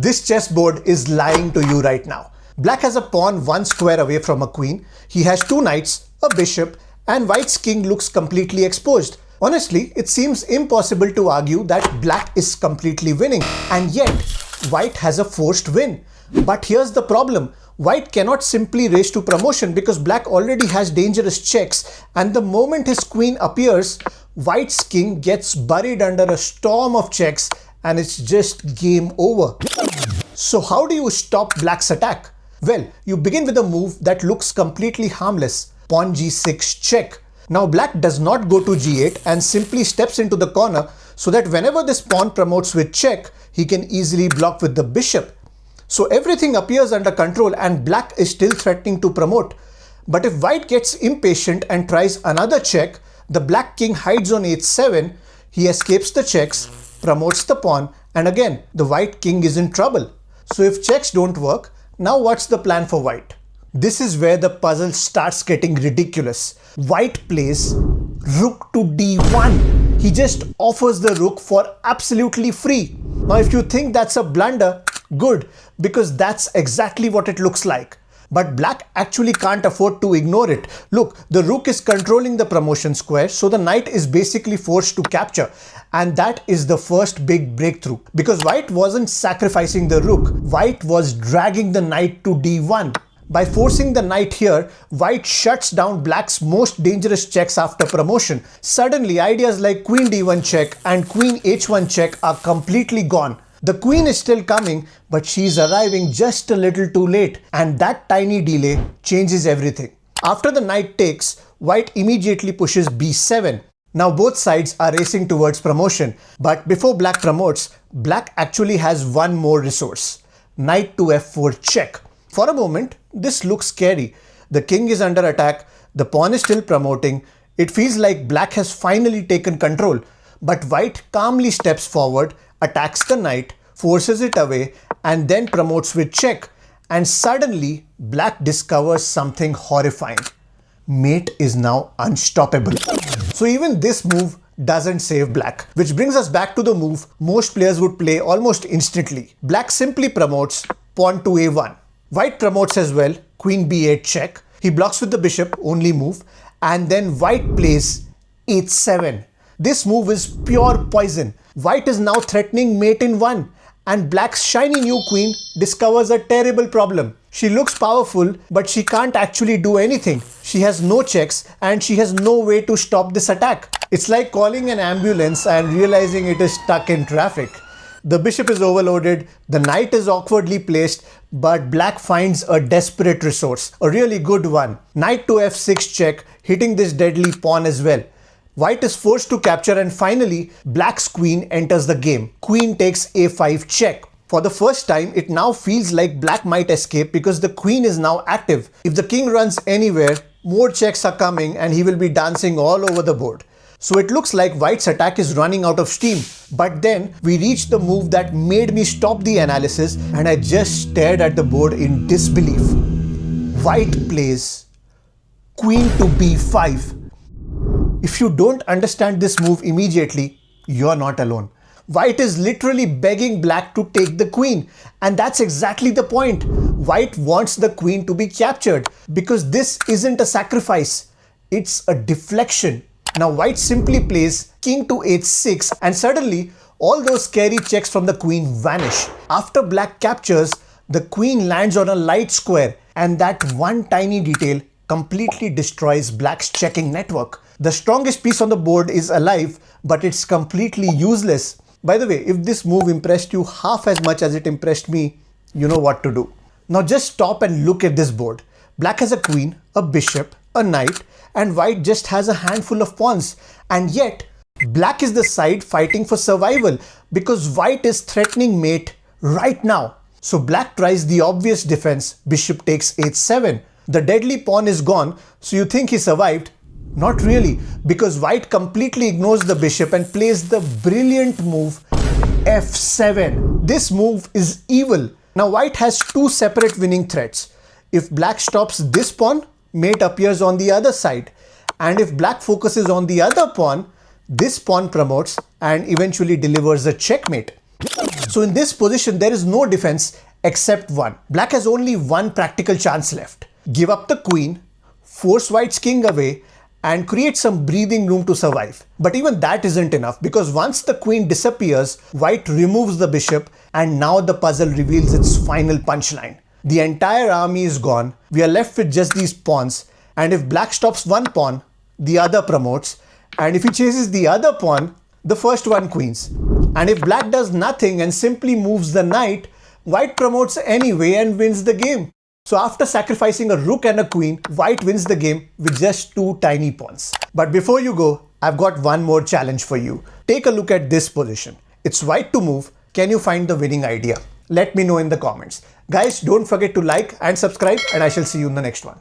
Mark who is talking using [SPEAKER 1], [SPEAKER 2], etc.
[SPEAKER 1] This chessboard is lying to you right now. Black has a pawn one square away from a queen. He has two knights, a bishop, and white's king looks completely exposed. Honestly, it seems impossible to argue that black is completely winning, and yet white has a forced win. But here's the problem. White cannot simply race to promotion because black already has dangerous checks, and the moment his queen appears, white's king gets buried under a storm of checks and it's just game over. So how do you stop black's attack? Well, you begin with a move that looks completely harmless. Pawn g6 check. Now black does not go to g8 and simply steps into the corner so that whenever this pawn promotes with check, he can easily block with the bishop. So everything appears under control and black is still threatening to promote. But if white gets impatient and tries another check, the black king hides on h7, he escapes the checks, promotes the pawn, and again the white king is in trouble. So if checks don't work, now what's the plan for white? This is where the puzzle starts getting ridiculous. White plays rook to d1. He just offers the rook for absolutely free. Now if you think that's a blunder, good, because that's exactly what it looks like. But black actually can't afford to ignore it. Look, the rook is controlling the promotion square, so the knight is basically forced to capture. And that is the first big breakthrough. Because white wasn't sacrificing the rook, white was dragging the knight to d1. By forcing the knight here, white shuts down black's most dangerous checks after promotion. Suddenly, ideas like queen d1 check and queen h1 check are completely gone. The queen is still coming, but she's arriving just a little too late, and that tiny delay changes everything. After the knight takes, white immediately pushes b7. Now both sides are racing towards promotion, but before black promotes, black actually has one more resource. Knight to f4 check. For a moment, this looks scary. The king is under attack, the pawn is still promoting. It feels like black has finally taken control, but white calmly steps forward, attacks the knight, forces it away, and then promotes with check. And suddenly, black discovers something horrifying. Mate is now unstoppable. So even this move doesn't save black, which brings us back to the move most players would play almost instantly. Black simply promotes pawn to a1. White promotes as well, queen b8 check. He blocks with the bishop, only move, and then white plays h7. This move is pure poison. White is now threatening mate in 1, and black's shiny new queen discovers a terrible problem. She looks powerful, but she can't actually do anything. She has no checks and she has no way to stop this attack. It's like calling an ambulance and realizing it is stuck in traffic. The bishop is overloaded, the knight is awkwardly placed, but black finds a desperate resource, a really good one. Knight to f6 check, hitting this deadly pawn as well. White is forced to capture, and finally, black's queen enters the game. Queen takes a5 check. For the first time, it now feels like black might escape because the queen is now active. If the king runs anywhere, more checks are coming and he will be dancing all over the board. So it looks like white's attack is running out of steam. But then we reach the move that made me stop the analysis, and I just stared at the board in disbelief. White plays queen to b5. If you don't understand this move immediately, you're not alone. White is literally begging black to take the queen, and that's exactly the point. White wants the queen to be captured because this isn't a sacrifice, it's a deflection. Now white simply plays king to h6, and suddenly all those scary checks from the queen vanish. After black captures, the queen lands on a light square, and that one tiny detail completely destroys black's checking network. The strongest piece on the board is alive, but it's completely useless. By the way, if this move impressed you half as much as it impressed me, you know what to do. Now just stop and look at this board. Black has a queen, a bishop, a knight, and white just has a handful of pawns. And yet, black is the side fighting for survival because white is threatening mate right now. So black tries the obvious defense, bishop takes h7. The deadly pawn is gone, so you think he survived. Not really, because white completely ignores the bishop and plays the brilliant move f7. This move is evil. Now white has two separate winning threats. If black stops this pawn, mate appears on the other side. And if black focuses on the other pawn, this pawn promotes and eventually delivers a checkmate. So in this position, there is no defense except one. Black has only one practical chance left. Give up the queen, force white's king away, and create some breathing room to survive. But even that isn't enough, because once the queen disappears, white removes the bishop, and now the puzzle reveals its final punchline. The entire army is gone, we are left with just these pawns, and if black stops one pawn, the other promotes, and if he chases the other pawn, the first one queens. And if black does nothing and simply moves the knight, white promotes anyway and wins the game. So after sacrificing a rook and a queen, white wins the game with just two tiny pawns. But before you go, I've got one more challenge for you. Take a look at this position. It's white to move. Can you find the winning idea? Let me know in the comments. Guys, don't forget to like and subscribe, and I shall see you in the next one.